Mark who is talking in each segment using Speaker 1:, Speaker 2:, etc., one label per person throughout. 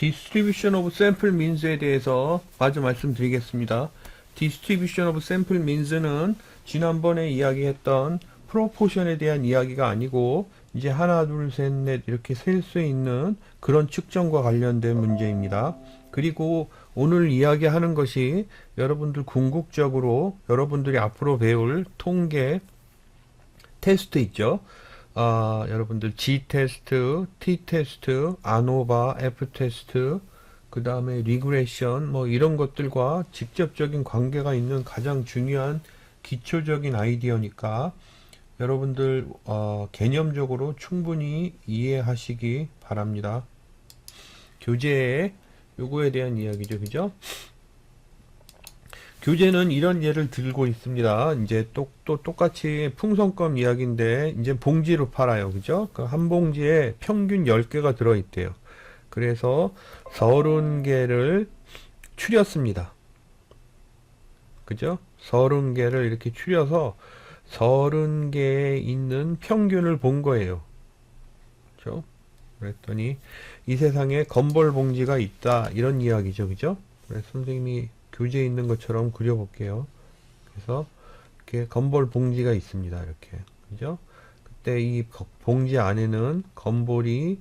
Speaker 1: Distribution of Sample Means에 대해서 마저 말씀드리겠습니다. Distribution of Sample Means는 지난번에 이야기했던 프로포션에 대한 이야기가 아니고 이제 하나, 둘, 셋, 넷 이렇게 셀 수 있는 그런 측정과 관련된 문제입니다. 그리고 오늘 이야기하는 것이 여러분들 궁극적으로 여러분들이 앞으로 배울 통계 테스트 있죠. 여러분들 G 테스트, T 테스트, 아노바, F 테스트, 그 다음에 리그레션 뭐 이런 것들과 직접적인 관계가 있는 가장 중요한 기초적인 아이디어니까 여러분들 개념적으로 충분히 이해하시기 바랍니다. 교재에 요거에 대한 이야기죠, 그죠? 교재는 이런 예를 들고 있습니다. 이제 또 똑같이 풍선껌 이야기인데 이제 봉지로 팔아요. 그죠? 그 한 봉지에 평균 10개가 들어있대요. 그래서 30개를 추렸습니다. 그죠? 30개를 이렇게 추려서 30개에 있는 평균을 본 거예요. 그죠? 그랬더니 이 세상에 건벌 봉지가 있다. 이런 이야기죠. 그죠? 그래서 선생님이 교재에 있는 것처럼 그려볼게요. 그래서 이렇게 건볼 봉지가 있습니다. 이렇게. 그죠? 그때 이 봉지 안에는 건볼이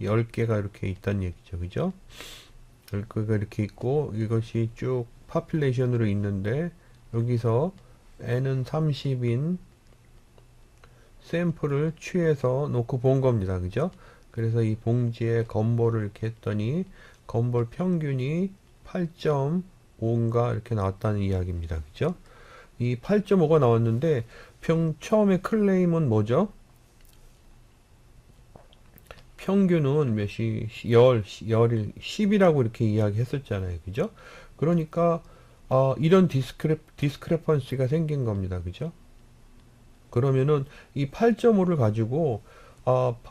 Speaker 1: 10개가 이렇게 있다는 얘기죠. 그죠? 10개가 이렇게 있고 이것이 쭉 파퓰레이션으로 있는데 여기서 n은 30인 샘플을 취해서 놓고 본 겁니다. 그죠? 그래서 이 봉지에 건볼을 이렇게 했더니 건볼 평균이 8.5인가 이렇게 나왔다는 이야기입니다. 그죠? 이 8.5가 나왔는데 처음에 클레임은 뭐죠? 평균은 몇이 10이라고 이렇게 이야기했었잖아요. 그죠? 그러니까 이런 디스크레펀시가 생긴 겁니다. 그죠? 그러면은 이 8.5를 가지고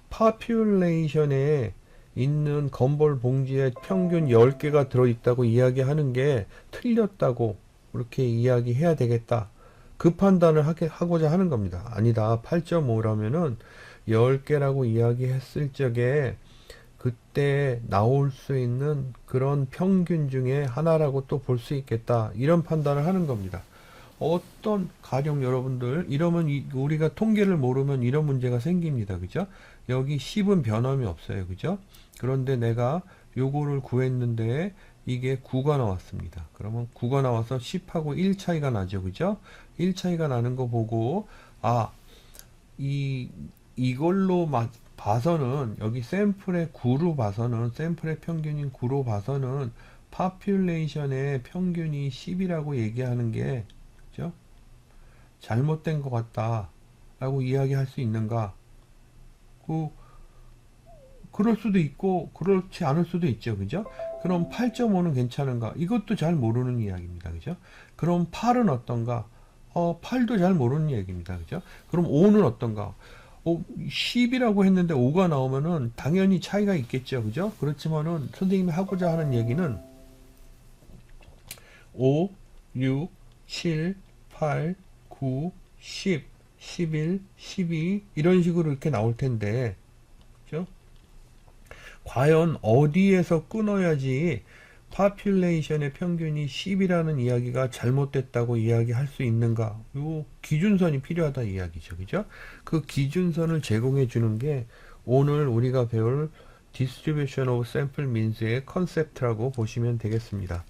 Speaker 1: 파퓰레이션에 있는 건볼 봉지에 평균 10개가 들어있다고 이야기하는 게 틀렸다고 그렇게 이야기해야 되겠다. 그 판단을 하고자 하는 겁니다. 아니다. 8.5라면은 10개라고 이야기했을 적에 그때 나올 수 있는 그런 평균 중에 하나라고 또 볼 수 있겠다. 이런 판단을 하는 겁니다. 어떤 가령 여러분들 이러면 우리가 통계를 모르면 이런 문제가 생깁니다. 그죠? 여기 10은 변함이 없어요. 그죠? 그런데 내가 요거를 구했는데 이게 9가 나왔습니다. 그러면 9가 나와서 10하고 1 차이가 나죠. 그죠? 1 차이가 나는 거 보고 이걸로 봐서는 여기 샘플의 9로 봐서는 샘플의 평균인 9로 봐서는 파퓰레이션의 평균이 10이라고 얘기하는 게 그죠? 잘못된 것 같다 라고 이야기할 수 있는가? 그럴 수도 있고 그렇지 않을 수도 있죠. 그죠? 그럼 8.5는 괜찮은가? 이것도 잘 모르는 이야기입니다. 그죠? 그럼 8은 어떤가? 8도 잘 모르는 얘기입니다. 그죠? 그럼 5는 어떤가? 10이라고 했는데 5가 나오면은 당연히 차이가 있겠죠. 그죠? 그렇지만은 선생님이 하고자 하는 얘기는 5, 6, 7, 8, 9, 10, 11, 12 이런 식으로 이렇게 나올 텐데 그죠? 과연 어디에서 끊어야지 파퓰레이션의 평균이 10이라는 이야기가 잘못됐다고 이야기할 수 있는가? 요 기준선이 필요하다 이야기죠. 그죠? 그 기준선을 제공해 주는 게 오늘 우리가 배울 Distribution of Sample Means의 컨셉트라고 보시면 되겠습니다.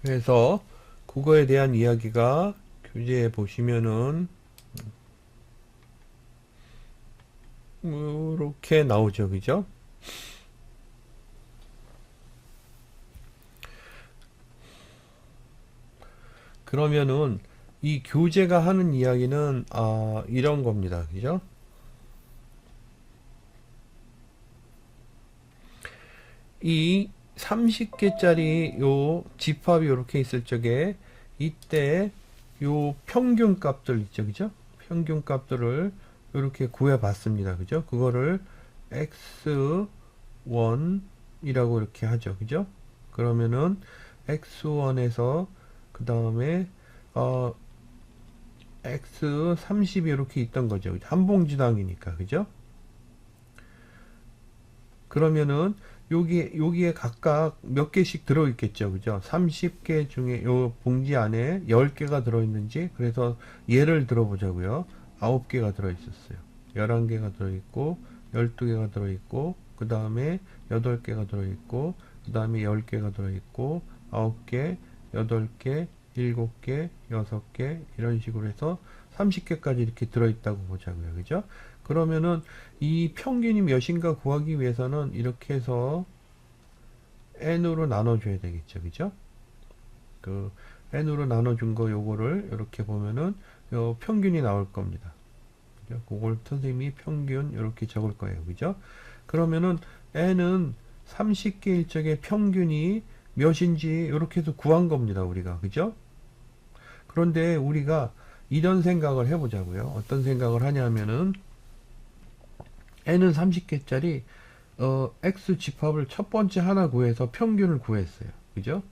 Speaker 1: 그래서 그거에 대한 이야기가 교재에 보시면은 이렇게 나오죠. 그죠? 그러면은 이 교재가 하는 이야기는 이런 겁니다. 그죠? 이 30개짜리 요 집합이 이렇게 있을 적에 이때 요 평균 값들 있죠. 그죠? 평균 값들을 이렇게 구해 봤습니다. 그죠? 그거를 x1이라고 이렇게 하죠. 그죠? 그러면은 x1에서 그 그 다음에 x 30이 이렇게 있던 거죠. 한 봉지당이니까, 그죠? 그러면은 여기에 각각 몇 개씩 들어있겠죠. 그죠? 30개 중에 요 봉지 안에 10개가 들어있는지, 그래서 예를 들어보자고요. 9개가 들어있었어요. 11개가 들어있고, 12개가 들어있고, 그 다음에 8개가 들어있고, 그 다음에 10개가 들어있고, 9개, 8개, 7개, 6개, 이런 식으로 해서 30개까지 이렇게 들어있다고 보자고요. 그죠? 그러면은 이 평균이 몇인가 구하기 위해서는 이렇게 해서 n으로 나눠줘야 되겠죠. 그죠? 그 n으로 나눠준 거 요거를 이렇게 보면은 요 평균이 나올 겁니다. 그죠? 그걸 선생님이 평균 이렇게 적을 거예요. 그죠? 그러면은 n은 30개일 적의 평균이 몇인지 이렇게 해서 구한 겁니다. 우리가. 그죠? 그런데 우리가 이런 생각을 해보자고요. 어떤 생각을 하냐면은 n은 30개짜리 x 집합을 첫 번째 하나 구해서 평균을 구했어요. 그죠?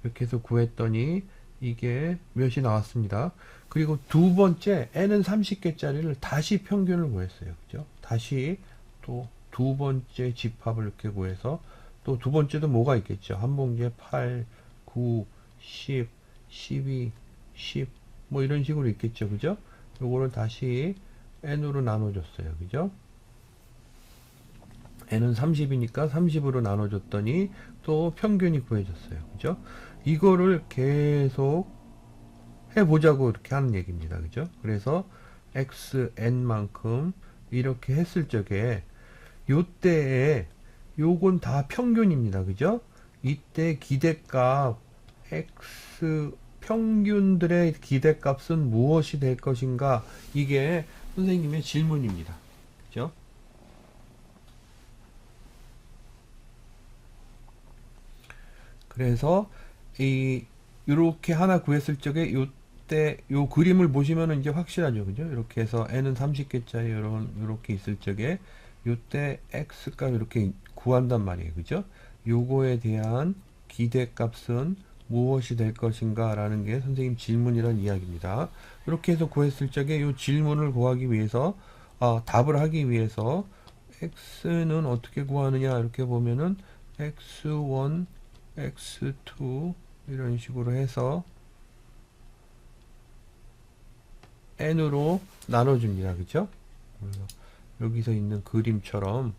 Speaker 1: 이렇게 해서 구했더니 이게 몇이 나왔습니다. 그리고 두 번째 n은 30개짜리를 다시 평균을 구했어요. 그죠? 다시 또 두 번째 집합을 이렇게 구해서 또 두 번째도 뭐가 있겠죠? 한 봉지에 8, 9, 10, 12, 10 뭐 이런 식으로 있겠죠. 그죠? 요거를 다시 n으로 나눠줬어요. 그죠? n은 30이니까 30으로 나눠줬더니 또 평균이 구해졌어요. 그죠? 이거를 계속 해보자고 이렇게 하는 얘기입니다. 그죠? 그래서 xn만큼 이렇게 했을 적에 요때에 요건 다 평균입니다. 그죠? 이때 기대값 x 평균들의 기대값은 무엇이 될 것인가? 이게 선생님의 질문입니다. 그죠? 그래서 이렇게 하나 구했을 적에 요때 요 그림을 보시면은 이제 확실하죠. 그죠? 이렇게 해서 n은 30개짜리 요렇게 있을 적에 요때 x 값 이렇게 구한단 말이에요. 그죠? 요거에 대한 기대값은 무엇이 될 것인가 라는 게 선생님 질문이란 이야기입니다. 이렇게 해서 구했을 적에 요 질문을 구하기 위해서 답을 하기 위해서 x는 어떻게 구하느냐 이렇게 보면은 x1 x2 이런 식으로 해서 n으로 나눠줍니다. 그죠? 여기서 있는 그림처럼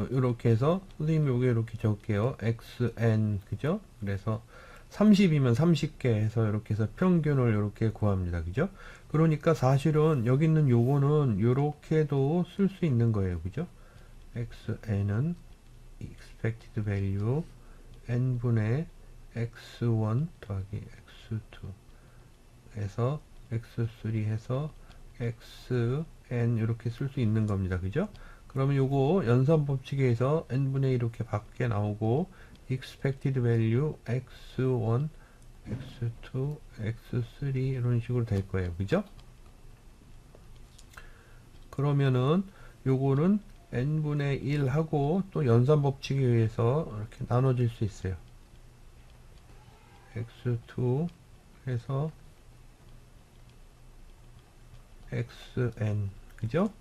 Speaker 1: 이렇게 해서 선생님이 여기 이렇게 적을게요. xn 그죠? 그래서 30이면 30개 해서 이렇게 해서 평균을 이렇게 구합니다. 그죠? 그러니까 사실은 여기 있는 요거는 이렇게도 쓸 수 있는 거예요. 그죠? xn은 expected value n분의 x1 더하기 x2 해서 x3 해서 xn 이렇게 쓸 수 있는 겁니다. 그죠? 그러면 요거 연산 법칙에 의해서 n분의 1 이렇게 밖에 나오고 expected value x1, x2, x3 이런 식으로 될 거예요. 그죠? 그러면은 요거는 n분의 1 하고 또 연산 법칙에 의해서 이렇게 나눠질 수 있어요. x2 해서 xn 그죠?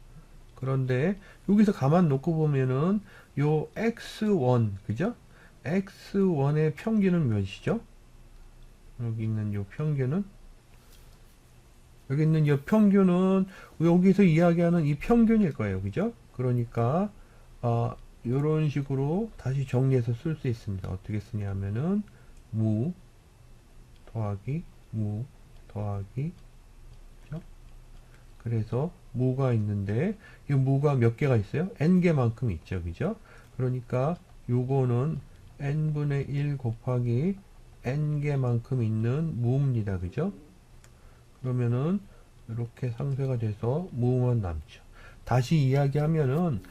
Speaker 1: 그런데 여기서 가만 놓고 보면은 요 x1 그죠? x1의 평균은 몇이죠? 여기 있는 요 평균은 여기서 이야기하는 이 평균일 거예요. 그죠? 그러니까 요런 식으로 다시 정리해서 쓸 수 있습니다. 어떻게 쓰냐면은 무 더하기 무 더하기 그죠? 그래서 무가 있는데 이 무가 몇 개가 있어요? n개만큼 있죠. 그죠? 그러니까 요거는 n분의 1 곱하기 n개만큼 있는 무입니다. 그죠? 그러면은 이렇게 상쇄가 돼서 무만 남죠. 다시 이야기하면은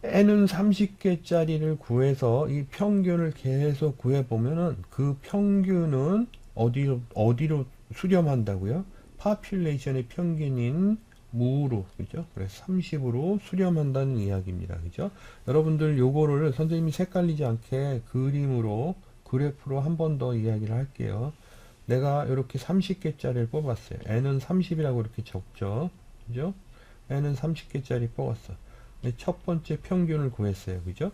Speaker 1: n은 30개짜리를 구해서 이 평균을 계속 구해보면은 그 평균은 어디로 수렴한다고요? 파퓰레이션의 평균인 무로, 그죠? 그래서 30으로 수렴한다는 이야기입니다. 그죠? 여러분들 요거를 선생님이 색깔리지 않게 그림으로, 그래프로 한 번 더 이야기를 할게요. 내가 이렇게 30개짜리를 뽑았어요. n은 30이라고 이렇게 적죠. 그죠? n은 30개짜리 뽑았어. 첫 번째 평균을 구했어요. 그죠?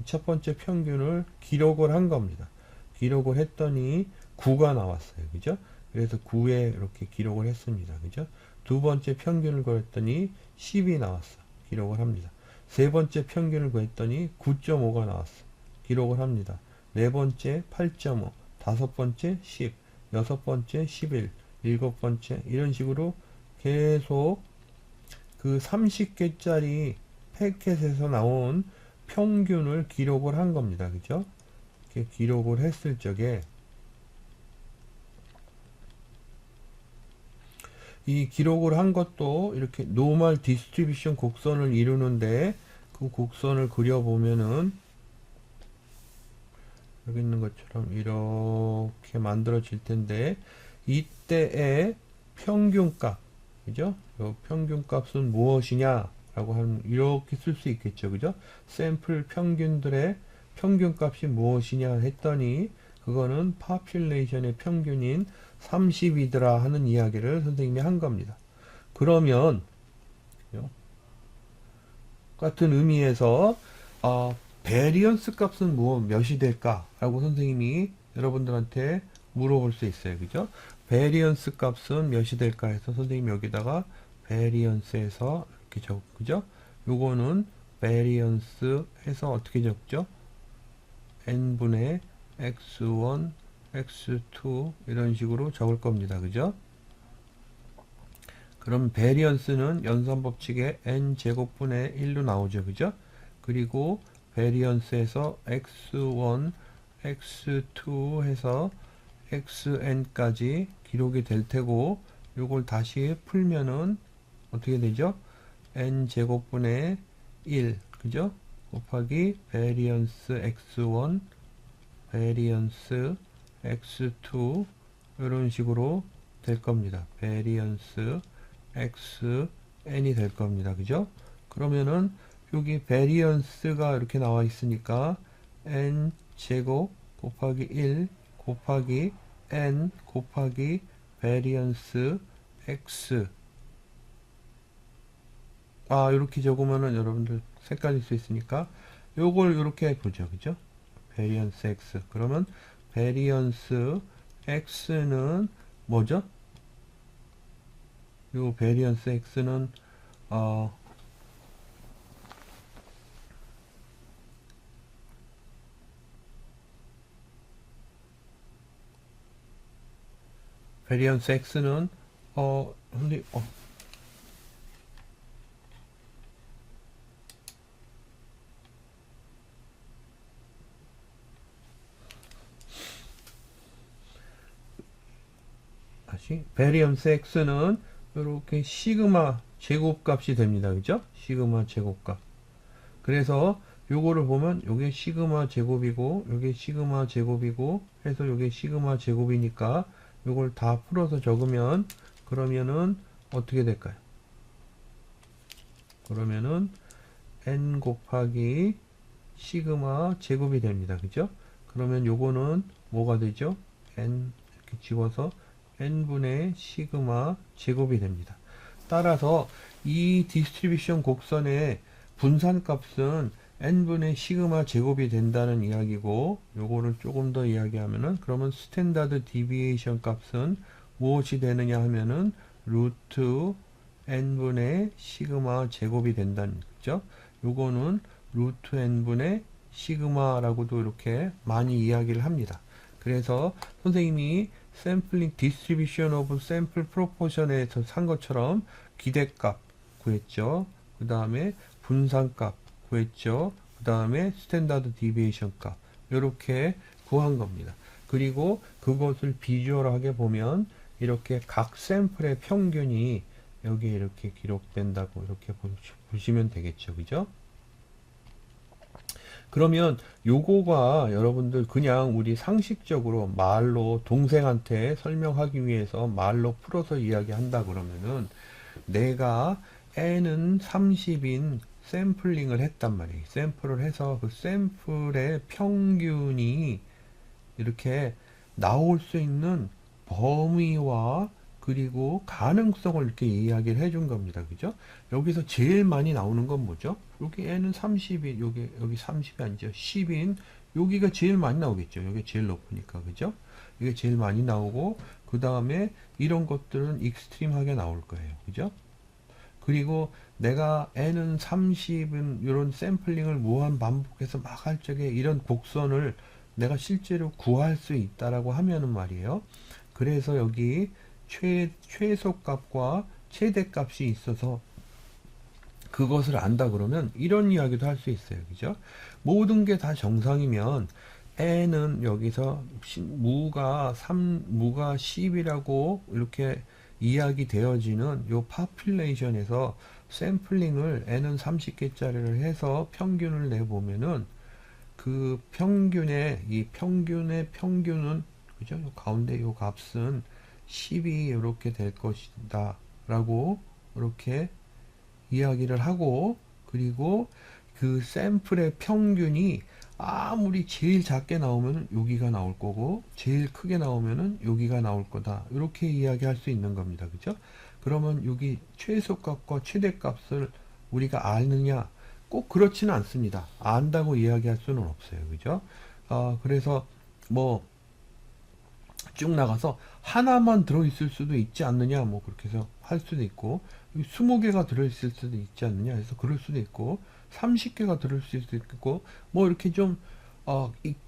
Speaker 1: 첫 번째 평균을 기록을 한 겁니다. 기록을 했더니 9가 나왔어요. 그죠? 그래서 9에 이렇게 기록을 했습니다. 그죠? 두 번째 평균을 구했더니 10이 나왔어. 기록을 합니다. 세 번째 평균을 구했더니 9.5가 나왔어. 기록을 합니다. 네 번째 8.5, 다섯 번째 10, 여섯 번째 11, 일곱 번째 이런 식으로 계속 그 30개짜리 패켓에서 나온 평균을 기록을 한 겁니다. 그죠? 이렇게 기록을 했을 적에 이 기록을 한 것도 이렇게 노멀 디스트리뷰션 곡선을 이루는데 그 곡선을 그려보면은 여기 있는 것처럼 이렇게 만들어질 텐데 이때의 평균값, 그죠? 요 평균값은 무엇이냐? 라고 하면 이렇게 쓸 수 있겠죠. 그죠? 샘플 평균들의 평균값이 무엇이냐 했더니 그거는 파퓰레이션의 평균인 30이더라 하는 이야기를 선생님이 한 겁니다. 그러면 같은 의미에서 베리언스 값은 몇이 될까? 라고 선생님이 여러분들한테 물어볼 수 있어요. 그죠? 베리언스 값은 몇이 될까 해서 선생님이 여기다가 베리언스에서 이렇게 그죠? 요거는 베리언스 해서 어떻게 적죠? n분의 x1, x2 이런 식으로 적을 겁니다. 그죠? 그럼 베리언스는 연산법칙에 n제곱분의 1로 나오죠. 그죠? 그리고 베리언스에서 x1, x2 해서 xn까지 기록이 될 테고 요걸 다시 풀면은 어떻게 되죠? n제곱분의 1 그죠? 곱하기 베리언스 x1 베리언스 x2 이런 식으로 될 겁니다. 베리언스 xn이 될 겁니다. 그죠? 그러면은 여기 베리언스가 이렇게 나와 있으니까 n 제곱 곱하기 1 곱하기 n 곱하기 베리언스 x 이렇게 적으면은 여러분들 헷갈릴 수 있으니까 요걸 이렇게 보죠. 그죠? 베리언스 x 그러면 베리언스 x는 뭐죠? 요 베리언스 x는 베리언스 x는 선생님 다시 베리언스 x는 이렇게 시그마 제곱값이 됩니다. 그죠? 시그마 제곱값. 그래서 요거를 보면 요게 시그마 제곱이고 요게 시그마 제곱이고 해서 요게 시그마 제곱이니까 요걸 다 풀어서 적으면 그러면은 어떻게 될까요? 그러면은 n 곱하기 시그마 제곱이 됩니다. 그죠? 그러면 요거는 뭐가 되죠? n 이렇게 집어서 n분의 시그마 제곱이 됩니다. 따라서 이 디스트리뷰션 곡선의 분산값은 n분의 시그마 제곱이 된다는 이야기고 요거를 조금 더 이야기하면은 그러면 스탠다드 디비에이션 값은 무엇이 되느냐 하면은 루트 n분의 시그마 제곱이 된다는 거죠. 요거는 루트 n분의 시그마라고도 이렇게 많이 이야기를 합니다. 그래서 선생님이 샘플링 디스트리뷰션 오브 샘플 프로포션에서 산 것처럼 기대값 구했죠. 그 다음에 분산값 구했죠. 그 다음에 스탠다드 디비에이션 값 이렇게 구한 겁니다. 그리고 그것을 비주얼하게 보면 이렇게 각 샘플의 평균이 여기에 이렇게 기록된다고 이렇게 보시면 되겠죠. 그죠? 그러면 요거가 여러분들 그냥 우리 상식적으로 말로 동생한테 설명하기 위해서 말로 풀어서 이야기한다 그러면은 내가 n은 30인 샘플링을 했단 말이에요. 샘플을 해서 그 샘플의 평균이 이렇게 나올 수 있는 범위와 그리고 가능성을 이렇게 이야기를 해준 겁니다. 그죠? 여기서 제일 많이 나오는 건 뭐죠? 여기 n은 30인, 여기 30이 아니죠. 10인, 여기가 제일 많이 나오겠죠. 여기 제일 높으니까. 그죠? 이게 제일 많이 나오고, 그 다음에 이런 것들은 익스트림하게 나올 거예요. 그죠? 그리고 내가 n은 30은 이런 샘플링을 무한 반복해서 막 할 적에 이런 곡선을 내가 실제로 구할 수 있다라고 하면은 말이에요. 그래서 여기 최소값과 최대값이 있어서 그것을 안다 그러면 이런 이야기도 할 수 있어요. 그죠? 모든 게 다 정상이면 n은 여기서 무가 10이라고 이렇게 이야기 되어지는 요 파퓰레이션에서 샘플링을 n은 30개짜리를 해서 평균을 내보면은 그 이 평균의 평균은 그죠? 요 가운데 요 값은 10이 이렇게 될 것이다 라고 이렇게 이야기를 하고, 그리고 그 샘플의 평균이 아무리 제일 작게 나오면 여기가 나올 거고 제일 크게 나오면은 여기가 나올 거다 이렇게 이야기할 수 있는 겁니다. 그죠? 그러면 여기 최소값과 최대값을 우리가 아느냐? 꼭 그렇지는 않습니다. 안다고 이야기할 수는 없어요. 그죠? 그래서 뭐 쭉 나가서 하나만 들어있을 수도 있지 않느냐, 뭐 그렇게 해서 할 수도 있고, 20개가 들어있을 수도 있지 않느냐 해서 그럴 수도 있고, 30개가 들어있을 수도 있고, 뭐 이렇게 좀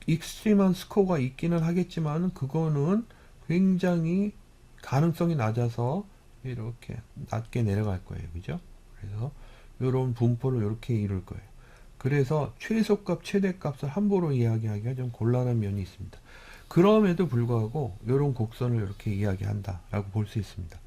Speaker 1: 익스트림한 스코어가 있기는 하겠지만 그거는 굉장히 가능성이 낮아서 이렇게 낮게 내려갈 거예요. 그죠? 그래서 이런 분포를 이렇게 이룰 거예요. 그래서 최소값, 최대값을 함부로 이야기하기가 좀 곤란한 면이 있습니다. 그럼에도 불구하고 이런 곡선을 이렇게 이야기한다라고 볼 수 있습니다.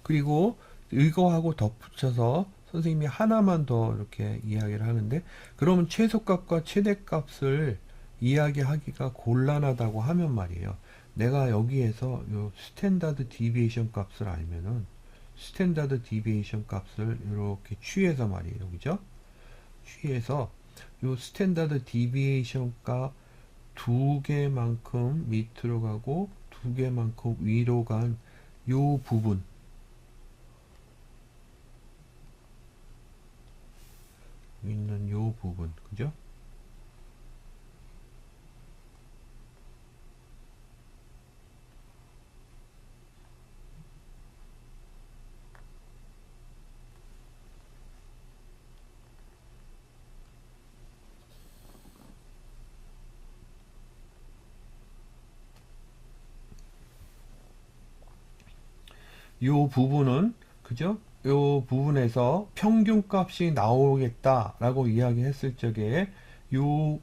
Speaker 1: 그리고 이거하고 덧붙여서 선생님이 하나만 더 이렇게 이야기를 하는데, 그러면 최소값과 최대값을 이야기하기가 곤란하다고 하면 말이에요. 내가 여기에서 요 스탠다드 디비에이션 값을 알면은 스탠다드 디비에이션 값을 이렇게 취해서 말이에요. 그죠? 취해서 요 스탠다드 디비에이션 값 2개만큼 밑으로 가고 2개만큼 위로 간 요 부분, 있는 요 부분, 그죠? 요 부분은 그죠? 요 부분에서 평균값이 나오겠다라고 이야기했을 적에 요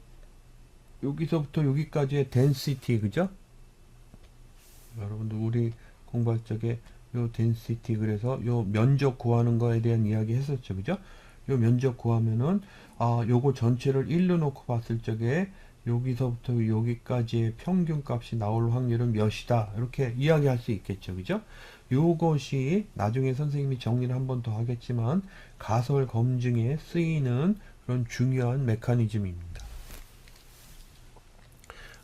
Speaker 1: 여기서부터 여기까지의 density, 그죠? 여러분들 우리 공부할 적에 요 density, 그래서 요 면적 구하는 거에 대한 이야기 했었죠. 그죠? 요 면적 구하면은 요거 전체를 1로 놓고 봤을 적에 여기서부터 여기까지의 평균값이 나올 확률은 몇이다 이렇게 이야기할 수 있겠죠. 그죠? 요것이 나중에 선생님이 정리를 한 번 더 하겠지만 가설 검증에 쓰이는 그런 중요한 메커니즘입니다.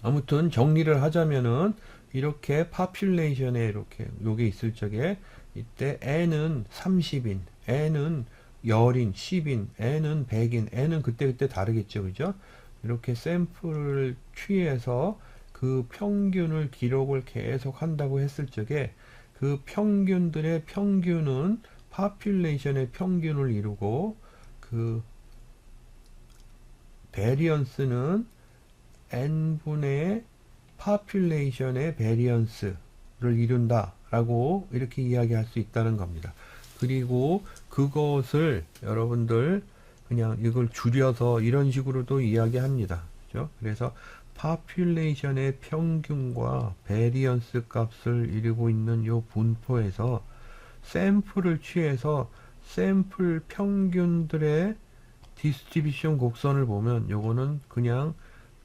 Speaker 1: 아무튼 정리를 하자면은 이렇게 파퓰레이션에 이렇게 요게 있을 적에 이때 n은 30인, n은 열인, 10인, n은 100인, n은 그때그때 다르겠죠. 그죠? 이렇게 샘플을 취해서 그 평균을 기록을 계속 한다고 했을 적에 그 평균들의 평균은 파퓰레이션의 평균을 이루고 그 베리언스는 n분의 파퓰레이션의 베리언스를 이룬다 라고 이렇게 이야기할 수 있다는 겁니다. 그리고 그것을 여러분들 그냥 이걸 줄여서 이런 식으로도 이야기합니다. 그죠? 그래서 파퓰레이션의 평균과 베리언스 값을 이루고 있는 이 분포에서 샘플을 취해서 샘플 평균들의 디스트리뷰션 곡선을 보면 요거는 그냥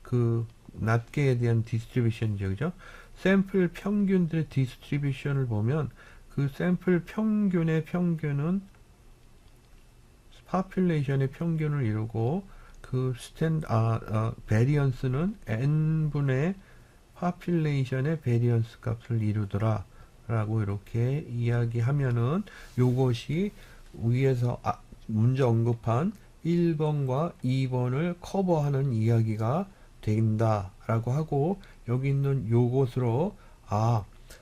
Speaker 1: 그 낱개에 대한 디스트리뷰션이죠. 그죠? 샘플 평균들의 디스트리뷰션을 보면 그 샘플 평균의 평균은 파퓰레이션의 평균을 이루고 그 베리언스는 n분의 파퓰레이션의 베리언스 값을 이루더라 라고 이렇게 이야기하면은 요것이 위에서 먼저 언급한 1번과 2번을 커버하는 이야기가 된다 라고 하고, 여기 있는 요것으로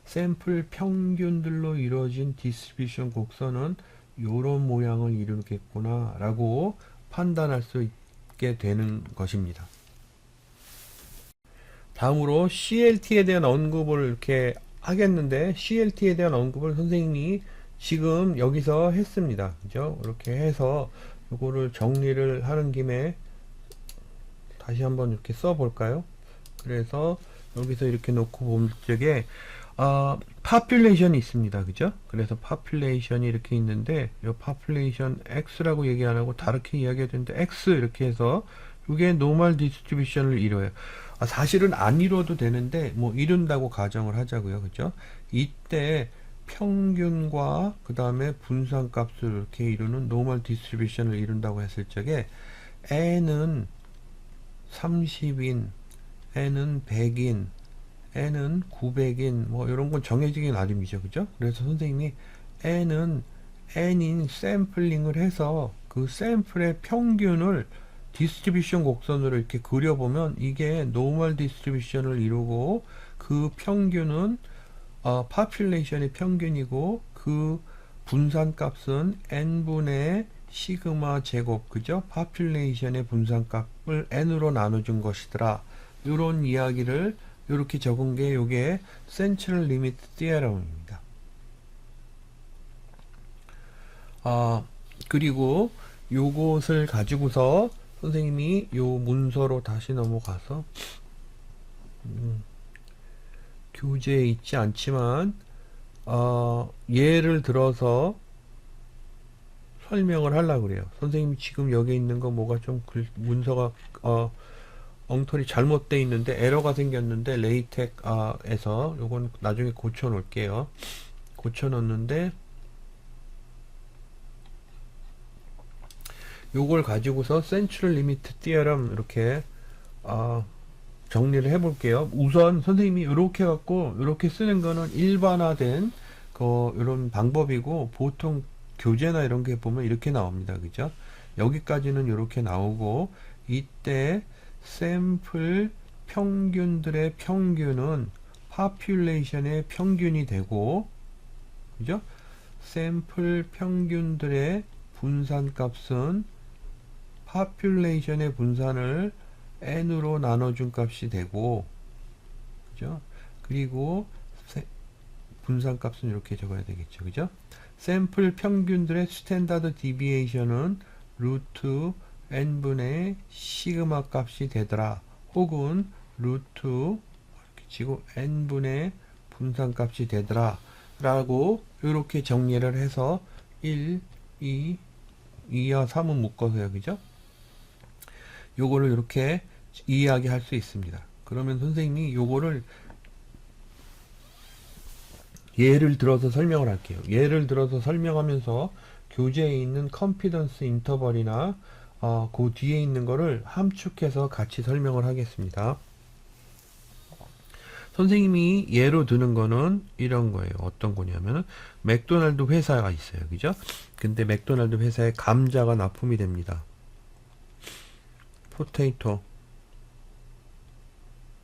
Speaker 1: 샘플 평균들로 이루어진 디스트리뷰션 곡선은 요런 모양을 이루겠구나 라고 판단할 수 있게 되는 것입니다. 다음으로 CLT에 대한 언급을 이렇게 하겠는데, CLT에 대한 언급을 선생님이 지금 여기서 했습니다. 그죠? 이렇게 해서 요거를 정리를 하는 김에 다시 한번 이렇게 써 볼까요? 그래서 여기서 이렇게 놓고 볼 적에 population이 있습니다. 그죠? 그래서 population이 이렇게 있는데, 이 population X라고 얘기 안 하고 다르게 이야기해야 되는데, X 이렇게 해서 이게 normal distribution을 이뤄요. 사실은 안 이뤄도 되는데, 뭐 이룬다고 가정을 하자고요. 그죠? 이때 평균과 그 다음에 분산값을 이렇게 이루는 normal distribution을 이룬다고 했을 적에 n은 30인, n은 100인, n은 900인, 뭐 이런 건 정해지긴 나름이죠. 그죠? 그래서 선생님이 n인 샘플링을 해서 그 샘플의 평균을 디스트리뷰션 곡선으로 이렇게 그려보면 이게 노멀 디스트리뷰션을 이루고, 그 평균은 population의 평균이고, 그 분산값은 n분의 시그마 제곱, 그죠? population의 분산값을 n으로 나눠준 것이더라. 이런 이야기를 이렇게 적은 게 요게 Central Limit Theorem입니다. 그리고 요것을 가지고서 선생님이 요 문서로 다시 넘어가서 교재에 있지 않지만 예를 들어서 설명을 하려고 그래요. 선생님이 지금 여기 있는 거 뭐가 좀 문서가 엉터리 잘못되어 있는데 에러가 생겼는데 레이텍에서 요건 나중에 고쳐 놓을게요. 고쳐 놓는데 요걸 가지고서 Central Limit Theorem 이렇게 정리를 해 볼게요. 우선 선생님이 이렇게 갖고 이렇게 쓰는 거는 일반화된 이런 방법이고, 보통 교재나 이런 게 보면 이렇게 나옵니다. 그죠? 여기까지는 이렇게 나오고, 이때 샘플 평균들의 평균은 population의 평균이 되고, 그죠? 샘플 평균들의 분산값은 population의 분산을 n으로 나눠준 값이 되고, 그죠? 그리고 분산값은 이렇게 적어야 되겠죠. 그죠? 샘플 평균들의 스탠다드 디비에이션은 루트 n분의 시그마 값이 되더라. 혹은 루트 이렇게 치고 n분의 분산값이 되더라. 라고 이렇게 정리를 해서 1, 2, 2와 3은 묶어서요. 그죠? 요거를 이렇게 이야기할 수 있습니다. 그러면 선생님이 요거를 예를 들어서 설명을 할게요. 예를 들어서 설명하면서 교재에 있는 컨피던스 인터벌이나 그 뒤에 있는 거를 함축해서 같이 설명을 하겠습니다. 선생님이 예로 드는 거는 이런 거예요. 어떤 거냐면은 맥도날드 회사가 있어요. 그죠? 근데 맥도날드 회사에 감자가 납품이 됩니다. 포테이토.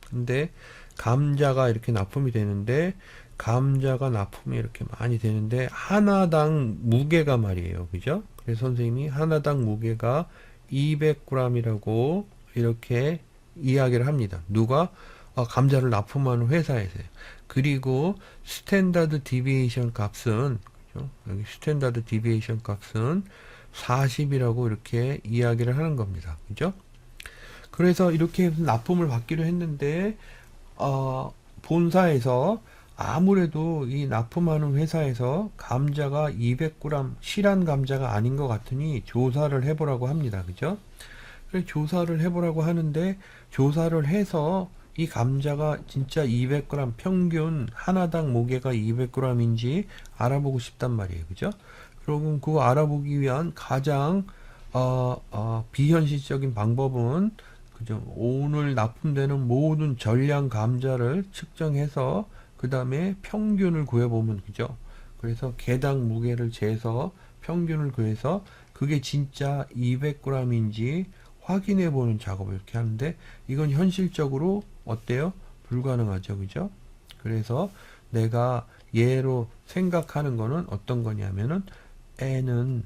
Speaker 1: 근데 감자가 이렇게 납품이 되는데, 감자가 납품이 이렇게 많이 되는데 하나당 무게가 말이에요. 그죠? 그래서 선생님이 하나당 무게가 200g이라고 이렇게 이야기를 합니다. 누가? 감자를 납품하는 회사에서요. 그리고 스탠다드 디비에이션 값은, 그죠? 여기 스탠다드 디비에이션 값은 40이라고 이렇게 이야기를 하는 겁니다. 그죠? 그래서 이렇게 납품을 받기로 했는데 본사에서 아무래도 이 납품하는 회사에서 감자가 200g 실한 감자가 아닌 것 같으니 조사를 해보라고 합니다. 그죠? 그래서 조사를 해보라고 하는데 조사를 해서 이 감자가 진짜 200g 평균 하나당 무게가 200g인지 알아보고 싶단 말이에요. 그죠? 그럼 그거 알아보기 위한 가장 비현실적인 방법은 그죠? 오늘 납품되는 모든 전량 감자를 측정해서 그 다음에 평균을 구해보면 그죠? 그래서 개당 무게를 재서 평균을 구해서 그게 진짜 200g인지 확인해 보는 작업을 이렇게 하는데 이건 현실적으로 어때요? 불가능하죠. 그죠? 그래서 내가 예로 생각하는 거는 어떤 거냐면은 n은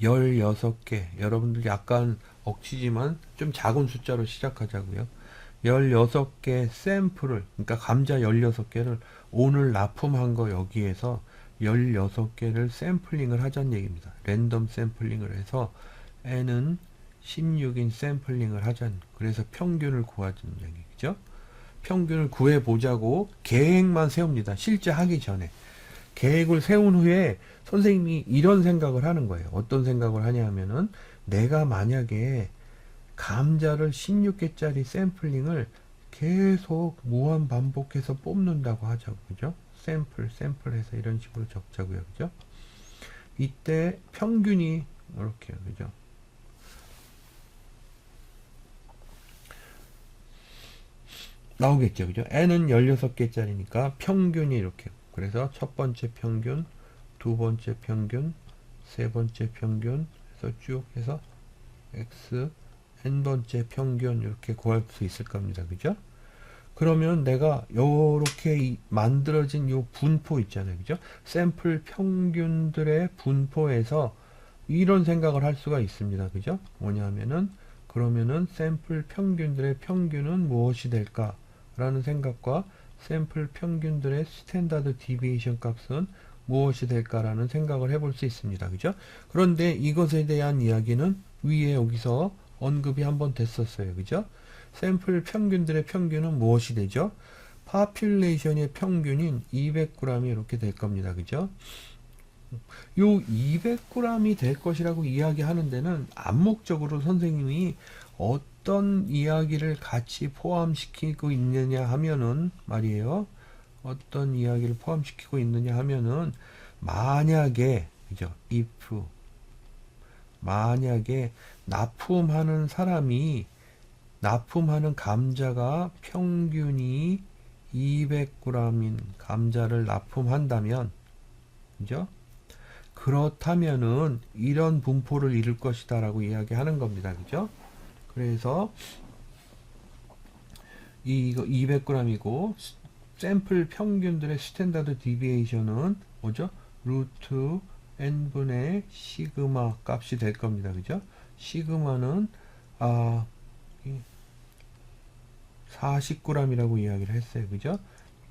Speaker 1: 16개. 여러분들 약간 억지지만 좀 작은 숫자로 시작하자고요. 16개 샘플을, 그러니까 감자 16개를 오늘 납품한 거 여기에서 16개를 샘플링을 하자는 얘기입니다. 랜덤 샘플링을 해서 n은 16인 샘플링을 하자는, 그래서 평균을 구하자는 얘기죠. 평균을 구해보자고 계획만 세웁니다. 실제 하기 전에. 계획을 세운 후에 선생님이 이런 생각을 하는 거예요. 어떤 생각을 하냐 하면은 내가 만약에 감자를 16개짜리 샘플링을 계속 무한 반복해서 뽑는다고 하자고. 그죠? 샘플해서 이런 식으로 적자고요. 그죠? 이때 평균이 이렇게요. 그죠? 나오겠죠. 그죠? n은 16개짜리니까 평균이 이렇게. 그래서 첫 번째 평균, 두 번째 평균, 세 번째 평균 해서 쭉 해서 x n번째 평균 이렇게 구할 수 있을 겁니다. 그죠? 그러면 내가 요렇게 만들어진 요 분포 있잖아요. 그죠? 샘플 평균들의 분포에서 이런 생각을 할 수가 있습니다. 그죠? 뭐냐면은 그러면은 샘플 평균들의 평균은 무엇이 될까? 라는 생각과 샘플 평균들의 스탠다드 디비에이션 값은 무엇이 될까라는 생각을 해볼 수 있습니다. 그죠? 그런데 이것에 대한 이야기는 위에 여기서 언급이 한번 됐었어요. 그죠? 샘플 평균들의 평균은 무엇이 되죠? 파퓰레이션의 평균인 200g이 이렇게 될 겁니다. 그죠? 요 200g이 될 것이라고 이야기하는 데는 암묵적으로 선생님이 어떤 이야기를 같이 포함시키고 있느냐 하면은 말이에요. 어떤 이야기를 포함시키고 있느냐 하면은 만약에 그죠? if 만약에 납품하는 사람이 납품하는 감자가 평균이 200g인 감자를 납품한다면 그죠? 그렇다면은 이런 분포를 이룰 것이다 라고 이야기하는 겁니다. 그죠? 그래서 이거 200g이고 샘플 평균들의 스탠다드 디비에이션은 뭐죠? 루트 n분의 시그마 값이 될 겁니다. 그죠? 시그마는 40g이라고 이야기를 했어요. 그죠?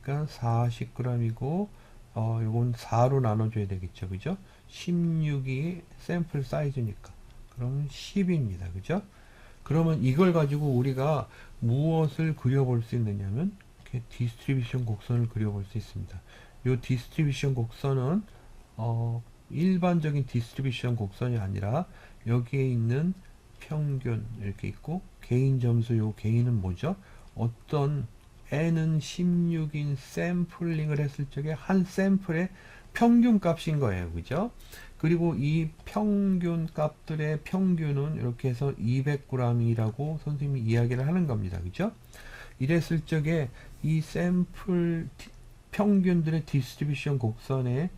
Speaker 1: 그러니까 40g이고 요건 4로 나눠줘야 되겠죠. 그죠? 16이 샘플 사이즈니까. 그러면 10입니다. 그죠? 그러면 이걸 가지고 우리가 무엇을 그려볼 수 있느냐면 이렇게 디스트리뷰션 곡선을 그려볼 수 있습니다. 이 디스트리뷰션 곡선은 일반적인 디스트리뷰션 곡선이 아니라 여기에 있는 평균 이렇게 있고 개인 점수 요 개인은 뭐죠? 어떤 n은 16인 샘플링을 했을 적에 한 샘플의 평균 값인 거예요. 그죠? 그리고 이 평균 값들의 평균은 이렇게 해서 200g이라고 선생님이 이야기를 하는 겁니다. 그죠? 이랬을 적에 이 샘플 평균들의 디스트리뷰션 곡선의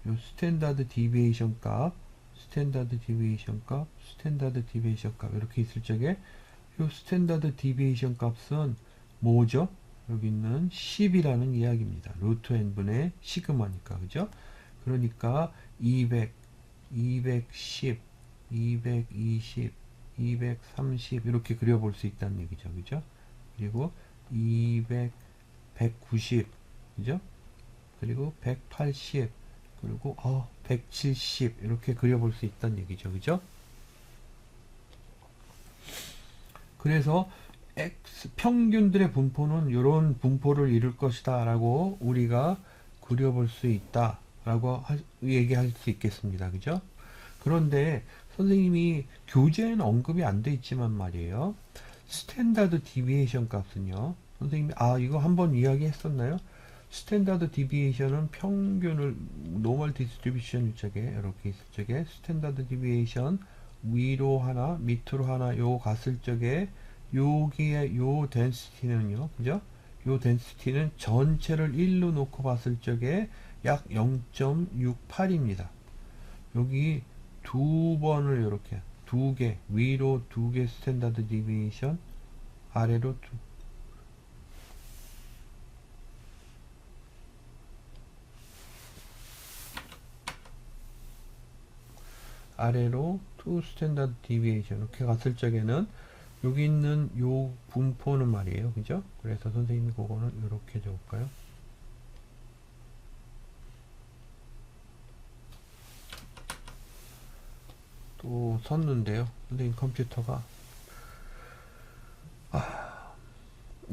Speaker 1: 요 스탠다드 디비에이션 값, 스탠다드 디비에이션 값, 스탠다드 디비에이션 값 이렇게 있을 적에 요 스탠다드 디비에이션 값은 뭐죠? 여기 있는 10이라는 이야기입니다. 루트 n분의 시그마니까. 그죠? 그러니까 200, 210, 220, 230 이렇게 그려볼 수 있다는 얘기죠. 그죠? 그리고 200, 190 그죠? 그리고 180 그리고 170 이렇게 그려볼 수 있다는 얘기죠. 그죠? 그래서 X 평균들의 분포는 이런 분포를 이룰 것이다 라고 우리가 그려볼 수 있다 라고 얘기할 수 있겠습니다. 그죠? 그런데 선생님이 교재에는 언급이 안 돼 있지만 말이에요. 스탠다드 디비에이션 값은요. 선생님이 이거 한번 이야기했었나요? 스탠다드 디비에이션은 평균을 노멀 디스트리뷰션 쪽에 이렇게 있을 적에 스탠다드 디비에이션 위로 하나 밑으로 하나 요 갔을 적에 여기에 요 덴시티는요, 그죠? 요 덴시티는 전체를 1로 놓고 봤을 적에 약 0.68입니다. 여기 두 번을 이렇게 두 개 위로 두 개 스탠다드 디비에이션 아래로 아래로 투 스탠다드 디비에이션 이렇게 갔을 적에는 여기 있는 요 분포는 말이에요. 그죠? 그래서 선생님이 그거는 이렇게 적을까요? 또 섰는데요. 선생님 컴퓨터가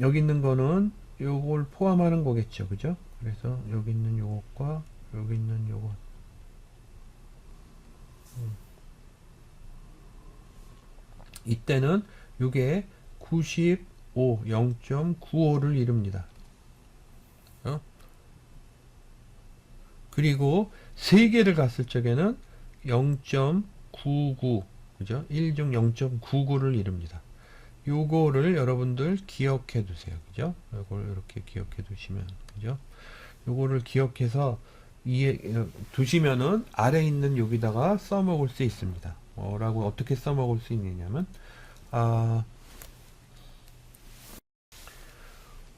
Speaker 1: 여기 있는 거는 요걸 포함하는 거겠죠. 그죠? 그래서 여기 있는 요것과 여기 있는 요것 이때는 요게 95, 0.95를 이룹니다. 그리고 3개를 갔을 적에는 0.99, 그죠? 1중 0.99를 이룹니다. 요거를 여러분들 기억해 두세요. 그죠? 요걸 이렇게 기억해 두시면, 그죠? 요거를 기억해서 두시면은 아래 있는 여기다가 써먹을 수 있습니다. 뭐라고 어떻게 써먹을 수 있느냐면,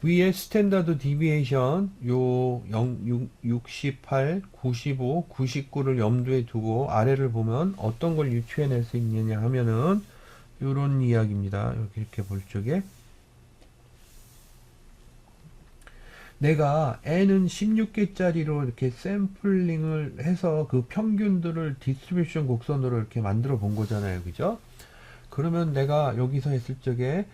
Speaker 1: 위에 스탠다드 디비에이션 요 68, 95, 99를 염두에 두고 아래를 보면 어떤 걸 유추해낼 수 있느냐 하면은 요런 이야기입니다. 이렇게 볼 적에 내가 n은 16개짜리로 이렇게 샘플링을 해서 그 평균들을 디스트리뷰션 곡선으로 이렇게 만들어 본 거잖아요. 그죠? 그러면 내가 여기서 했을 적에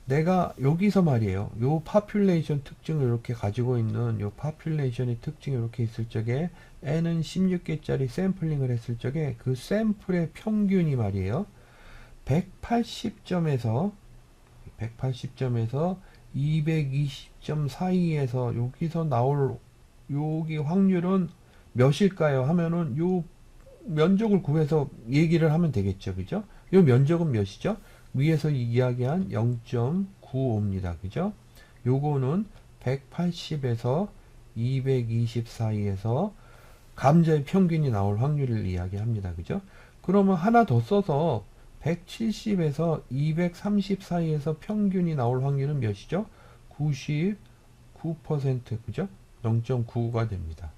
Speaker 1: 내가 여기서 말이에요. 요 파퓰레이션 특징을 이렇게 가지고 있는 요 파퓰레이션의 특징이 이렇게 있을 적에 n은 16개짜리 샘플링을 했을 적에 그 샘플의 평균이 말이에요. 180점에서 220점 사이에서 여기서 나올 여기 확률은 몇일까요? 하면은 요 면적을 구해서 얘기를 하면 되겠죠. 그죠? 요 면적은 몇이죠? 위에서 이야기한 0.95입니다. 그죠? 요거는 180에서 220 사이에서 감자의 평균이 나올 확률을 이야기합니다. 그죠? 그러면 하나 더 써서 170에서 230 사이에서 평균이 나올 확률은 몇이죠? 99%, 그죠? 0.99가 됩니다.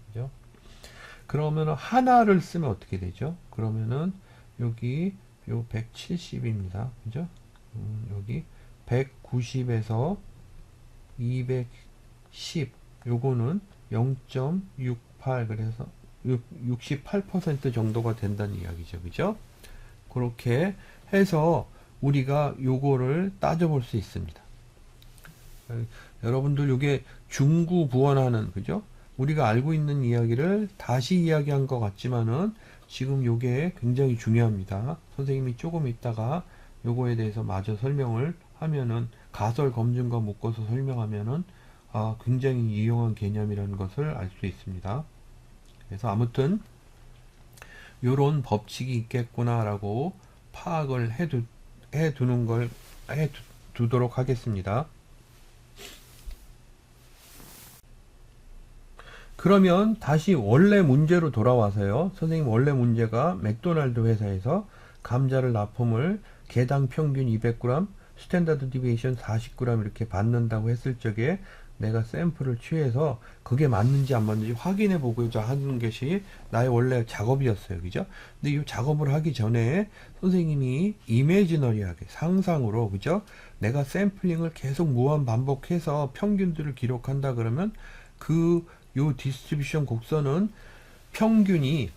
Speaker 1: 그죠? 그러면 하나를 쓰면 어떻게 되죠? 그러면은 여기 요 170입니다. 그죠? 여기 190에서 210 요거는 0.68 그래서 68% 정도가 된다는 이야기죠. 그죠? 그렇게 해서 우리가 요거를 따져볼 수 있습니다. 여러분들 요게 중구부원하는 그죠? 우리가 알고 있는 이야기를 다시 이야기한 것 같지만은 지금 요게 굉장히 중요합니다. 선생님이 조금 있다가 요거에 대해서 마저 설명을 하면은 가설 검증과 묶어서 설명하면은 굉장히 유용한 개념이라는 것을 알 수 있습니다. 그래서 아무튼 요런 법칙이 있겠구나라고 파악을 해두는 걸 해두도록 하겠습니다. 그러면 다시 원래 문제로 돌아와서요. 선생님 원래 문제가 맥도날드 회사에서 감자를 납품을 개당 평균 200g, 스탠다드 디비에이션 40g 이렇게 받는다고 했을 적에 내가 샘플을 취해서 그게 맞는지 안 맞는지 확인해 보고자 하는 것이 나의 원래 작업이었어요. 그죠? 근데 이 작업을 하기 전에 선생님이 이미지너리하게 상상으로 그죠? 내가 샘플링을 계속 무한 반복해서 평균들을 기록한다 그러면 요 디스트리뷰션 곡선은 평균이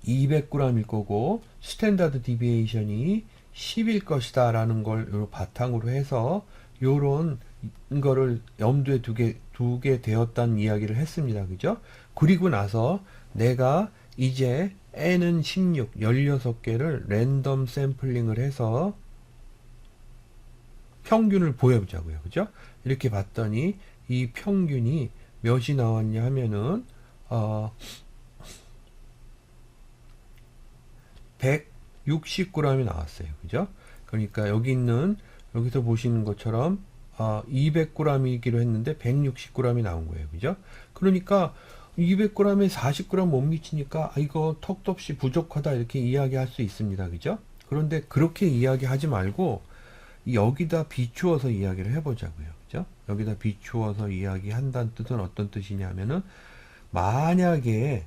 Speaker 1: 200g일 거고 스탠다드 디비에이션이 10일 것이다 라는 걸 요 바탕으로 해서 요런 거를 염두에 두게 되었다는 이야기를 했습니다. 그죠? 그리고 나서 내가 이제 n은 16, 16개를 랜덤 샘플링을 해서 평균을 보여보자고요. 그죠? 이렇게 봤더니 이 평균이 몇이 나왔냐 하면은 169g이 나왔어요. 그죠? 그러니까 여기서 보시는 것처럼 200g이기로 했는데 169g이 나온 거예요. 그죠? 그러니까 200g에 40g 못 미치니까 이거 턱도 없이 부족하다 이렇게 이야기할 수 있습니다. 그죠? 그런데 그렇게 이야기하지 말고 여기다 비추어서 이야기를 해보자고요. 그죠? 여기다 비추어서 이야기한다는 뜻은 어떤 뜻이냐면은 만약에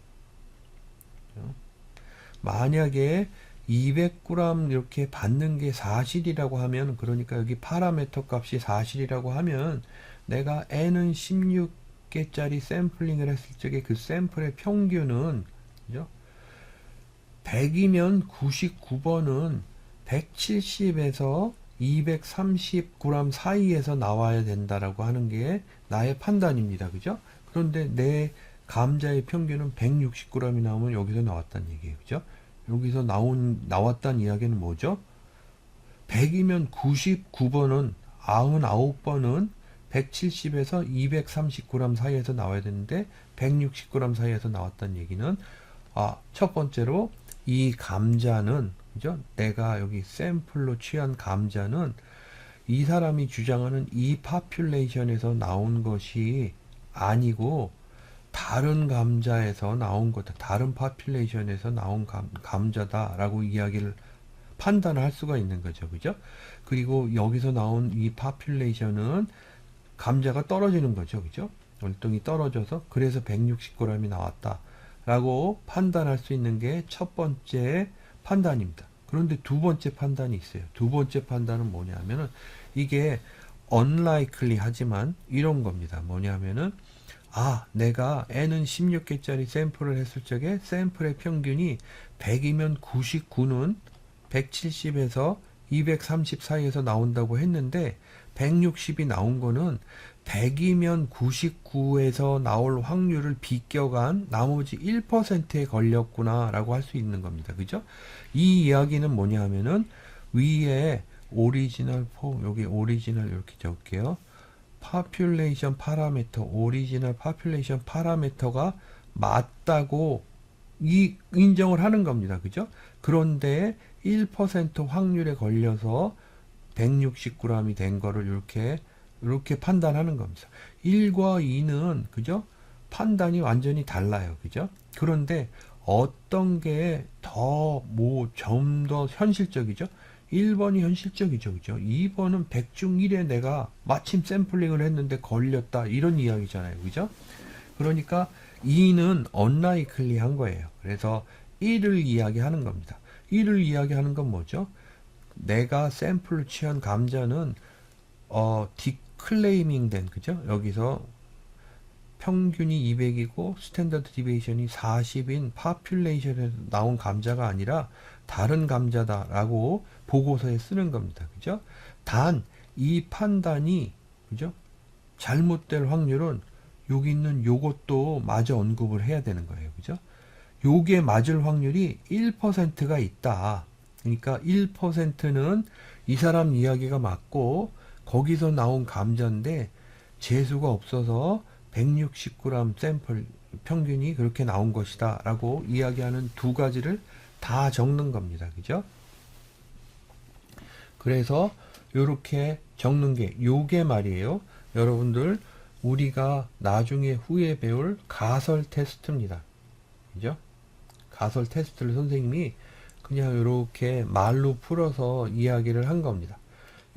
Speaker 1: 200g 이렇게 받는 게 사실이라고 하면, 그러니까 여기 파라미터 값이 사실이라고 하면 내가 n은 16개짜리 샘플링을 했을 적에 그 샘플의 평균은, 그죠? 100이면 99번은 170에서 230g 사이에서 나와야 된다라고 하는 게 나의 판단입니다. 그죠? 그런데 내 감자의 평균은 160g이 나오면 여기서 나왔다는 얘기예요. 그죠? 여기서 나왔다는 이야기는 뭐죠? 100이면 99번은 99번은 170에서 230g 사이에서 나와야 되는데 160g 사이에서 나왔다는 얘기는 첫 번째로 이 감자는, 그죠? 내가 여기 샘플로 취한 감자는 이 사람이 주장하는 이 파퓰레이션에서 나온 것이 아니고 다른 감자에서 나온 거다. 다른 파퓰레이션에서 나온 감자다라고 이야기를 판단을 할 수가 있는 거죠. 그죠? 그리고 여기서 나온 이 파퓰레이션은 감자가 떨어지는 거죠. 그죠? 월등히 떨어져서 그래서 160g이 나왔다. 라고 판단할 수 있는 게 첫 번째 판단입니다. 그런데 두 번째 판단이 있어요. 두 번째 판단은 뭐냐면은 이게 unlikely 하지만 이런 겁니다. 뭐냐면은 내가 n은 16개짜리 샘플을 했을 적에 샘플의 평균이 100이면 99는 170에서 230 사이에서 나온다고 했는데 160이 나온 거는 100이면 99에서 나올 확률을 비껴간 나머지 1%에 걸렸구나 라고 할 수 있는 겁니다. 그죠? 이 이야기는 뭐냐 하면은 위에 오리지널 여기 오리지널 이렇게 적을게요. population 파라미터, 오리지널 population 파라미터가 맞다고 인정을 하는 겁니다. 그죠? 그런데 1% 확률에 걸려서 160g이 된 거를 이렇게 판단하는 겁니다. 1과 2는, 그죠? 판단이 완전히 달라요. 그죠? 그런데 어떤 게 좀 더 현실적이죠? 1번이 현실적이죠. 그죠? 2번은 100 중 1에 내가 마침 샘플링을 했는데 걸렸다. 이런 이야기잖아요. 그죠? 그러니까 2는 unlikely한 거예요. 그래서 1을 이야기하는 겁니다. 1을 이야기하는 건 뭐죠? 내가 샘플을 취한 감자는 디클레이밍 된, 그죠? 여기서 평균이 200이고 스탠더드 디베이션이 40인 파퓰레이션에서 나온 감자가 아니라 다른 감자다라고 보고서에 쓰는 겁니다. 그죠? 단 이 판단이, 그죠? 잘못될 확률은 여기 있는 요것도 마저 언급을 해야 되는 거예요. 그죠? 요게 맞을 확률이 1%가 있다. 그러니까 1%는 이 사람 이야기가 맞고 거기서 나온 감자인데 재수가 없어서 160g 샘플 평균이 그렇게 나온 것이다 라고 이야기하는 두 가지를 다 적는 겁니다. 그죠? 그래서 요렇게 적는 게 요게 말이에요. 여러분들 우리가 나중에 후에 배울 가설 테스트입니다. 그죠? 가설 테스트를 선생님이 그냥 이렇게 말로 풀어서 이야기를 한 겁니다.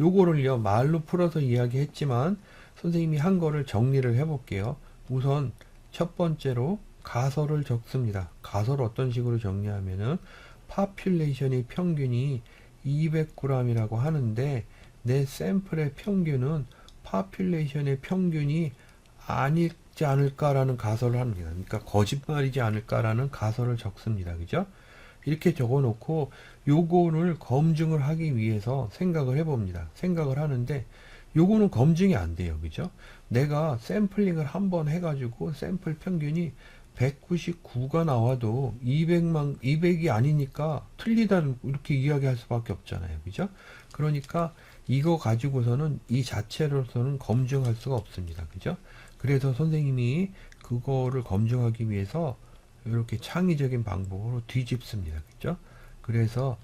Speaker 1: 요거를요 말로 풀어서 이야기했지만 선생님이 한 거를 정리를 해 볼게요. 우선 첫 번째로 가설을 적습니다. 가설을 어떤 식으로 정리하면은 파퓰레이션의 평균이 200g이라고 하는데 내 샘플의 평균은 파퓰레이션의 평균이 아니지 않을까라는 가설을 합니다. 그러니까 거짓말이지 않을까라는 가설을 적습니다. 그죠? 이렇게 적어 놓고 요거를 검증을 하기 위해서 생각을 해봅니다. 생각을 하는데 요거는 검증이 안 돼요. 그죠? 내가 샘플링을 한번 해가지고 샘플 평균이 199가 나와도 200이 아니니까 틀리다는 이렇게 이야기할 수밖에 없잖아요. 그죠? 그러니까 이거 가지고서는 이 자체로서는 검증할 수가 없습니다. 그죠? 그래서 선생님이 그거를 검증하기 위해서 이렇게 창의적인 방법으로 뒤집습니다. 그죠? 그래서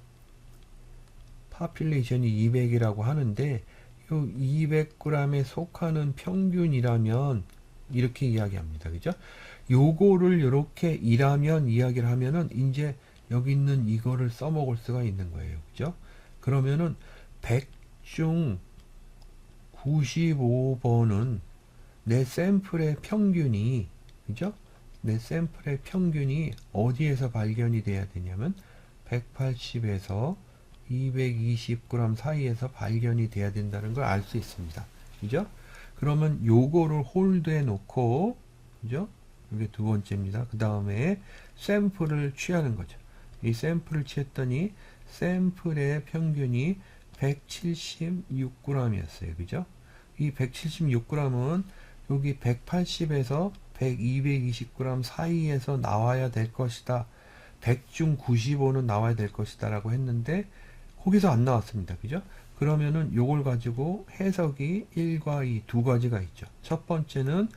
Speaker 1: 파퓰레이션이 200이라고 하는데 요 200g에 속하는 평균이라면 이렇게 이야기합니다. 그죠? 요거를 이렇게 이라면 이야기를 하면은 이제 여기 있는 이거를 써먹을 수가 있는 거예요. 그죠? 그러면은 100 중 95번은 내 샘플의 평균이, 그죠? 내 샘플의 평균이 어디에서 발견이 돼야 되냐면 180에서 220g 사이에서 발견이 돼야 된다는 걸 알 수 있습니다. 그죠? 그러면 요거를 홀드해 놓고, 그죠? 이게 두 번째입니다. 그 다음에 샘플을 취하는 거죠. 이 샘플을 취했더니 샘플의 평균이 176g이었어요. 그죠? 이 176g은 여기 180에서 220g 사이에서 나와야 될 것이다. 100 중 95는 나와야 될 것이다 라고 했는데 거기서 안 나왔습니다. 그죠? 그러면은 요걸 가지고 해석이 1과 2 두 가지가 있죠. 첫 번째는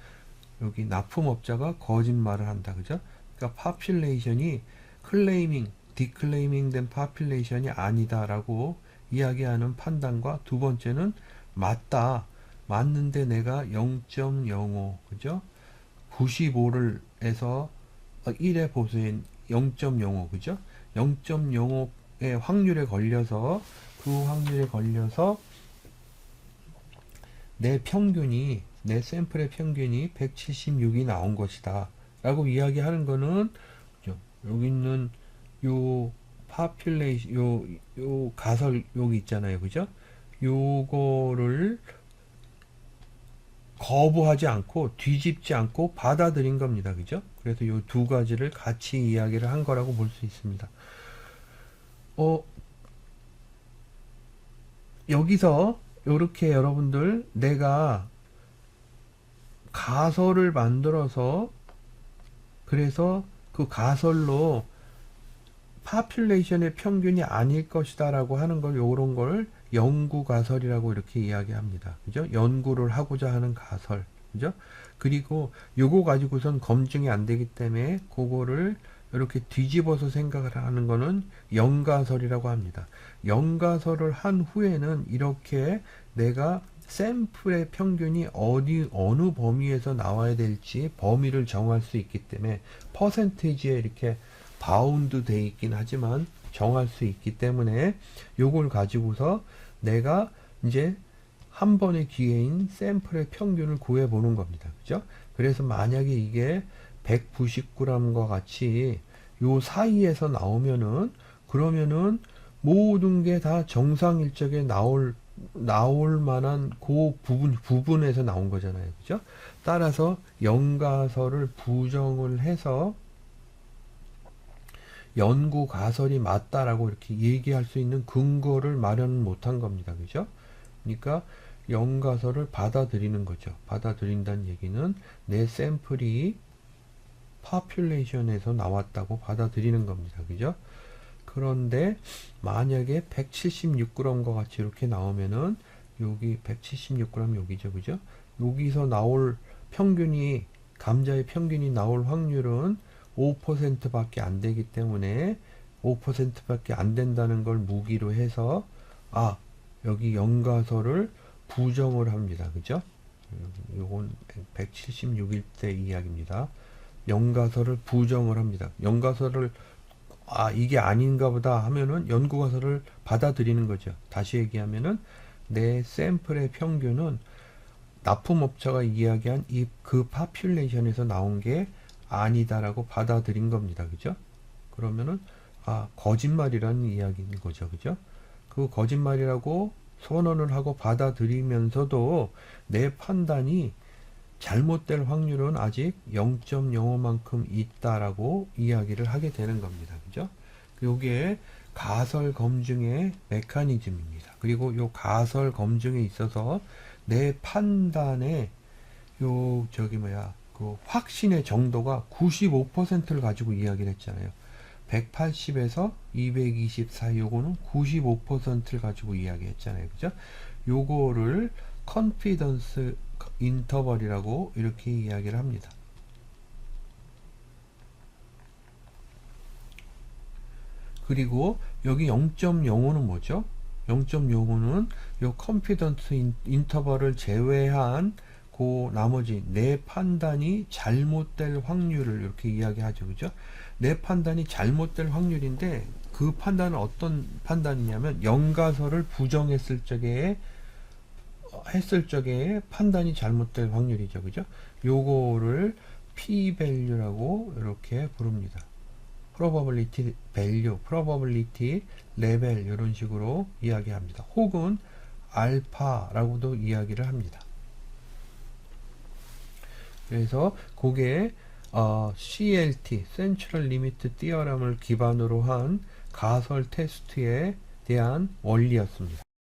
Speaker 1: 여기 납품업자가 거짓말을 한다. 그죠? 그러니까 파퓰레이션이 클레이밍, 디클레이밍 된 파퓰레이션이 아니다라고 이야기하는 판단과 두 번째는 맞다. 맞는데 내가 0.05, 그죠? 95를 해서 1의 보수인 0.05, 그죠? 0.05의 확률에 걸려서 그 확률에 걸려서 내 평균이 내 샘플의 평균이 176이 나온 것이다 라고 이야기하는 거는 그죠? 여기 있는 요 파퓰레이션 요 가설 여기 있잖아요. 그죠? 요거를 거부하지 않고 뒤집지 않고 받아들인 겁니다. 그죠? 그래서 요 두 가지를 같이 이야기를 한 거라고 볼 수 있습니다. 여기서 요렇게 여러분들 내가 가설을 만들어서 그래서 그 가설로 파퓰레이션의 평균이 아닐 것이다 라고 하는 걸 요런 걸 연구 가설이라고 이렇게 이야기합니다. 그죠? 연구를 하고자 하는 가설. 그죠? 그리고 요거 가지고선 검증이 안 되기 때문에 그거를 이렇게 뒤집어서 생각을 하는 거는 연가설이라고 합니다. 연가설을 한 후에는 이렇게 내가 샘플의 평균이 어느 범위에서 나와야 될지 범위를 정할 수 있기 때문에 퍼센테이지에 이렇게 바운드 돼 있긴 하지만 정할 수 있기 때문에 요걸 가지고서 내가 이제 한 번의 기회인 샘플의 평균을 구해 보는 겁니다. 그죠? 그래서 만약에 이게 199g과 같이 요 사이에서 나오면은 그러면은 모든 게 다 정상일적에 나올 만한 그 부분에서 나온 거잖아요. 그죠? 따라서 연가설을 부정을 해서 연구 가설이 맞다라고 이렇게 얘기할 수 있는 근거를 마련 못한 겁니다. 그죠? 그러니까 연가설을 받아들이는 거죠. 받아들인다는 얘기는 내 샘플이 파퓰레이션에서 나왔다고 받아들이는 겁니다. 그죠? 그런데 만약에 176g과 같이 이렇게 나오면은 여기 176g 여기죠. 그죠? 여기서 나올 평균이 감자의 평균이 나올 확률은 5% 밖에 안 되기 때문에 5% 밖에 안 된다는 걸 무기로 해서 여기 연가설을 부정을 합니다. 그죠? 요건 176일 때 이야기입니다. 연가설을 부정을 합니다. 연가설을 이게 아닌가 보다 하면은 연구가설을 받아들이는 거죠. 다시 얘기하면은 내 샘플의 평균은 납품업자가 이야기한 그 파퓰레이션에서 나온 게 아니다라고 받아들인 겁니다. 그죠? 그러면은 거짓말이라는 이야기인 거죠. 그죠? 그 거짓말이라고 선언을 하고 받아들이면서도 내 판단이 잘못될 확률은 아직 0.05만큼 있다라고 이야기를 하게 되는 겁니다. 그죠? 요게 가설 검증의 메커니즘입니다. 그리고 요 가설 검증에 있어서 내 판단의 그 확신의 정도가 95%를 가지고 이야기를 했잖아요. 180에서 220 사이 요거는 95%를 가지고 이야기했잖아요. 그죠? 요거를 컨피던스 인터벌이라고 이렇게 이야기를 합니다. 그리고 여기 0.05는 뭐죠? 0.05는 요 컨피던스 인터벌을 제외한 그 나머지 내 판단이 잘못될 확률을 이렇게 이야기하죠. 그죠? 내 판단이 잘못될 확률인데 그 판단은 어떤 판단이냐면 연가설을 부정했을 적에 판단이 잘못될 확률이죠. 그죠? 요거를 p-value라고 이렇게 부릅니다. probability value, probability level 이런 식으로 이야기합니다. 혹은 알파라고도 이야기를 합니다. 그래서 그게 CLT, Central Limit Theorem을 기반으로 한 가설 테스트에 대한 원리였습니다.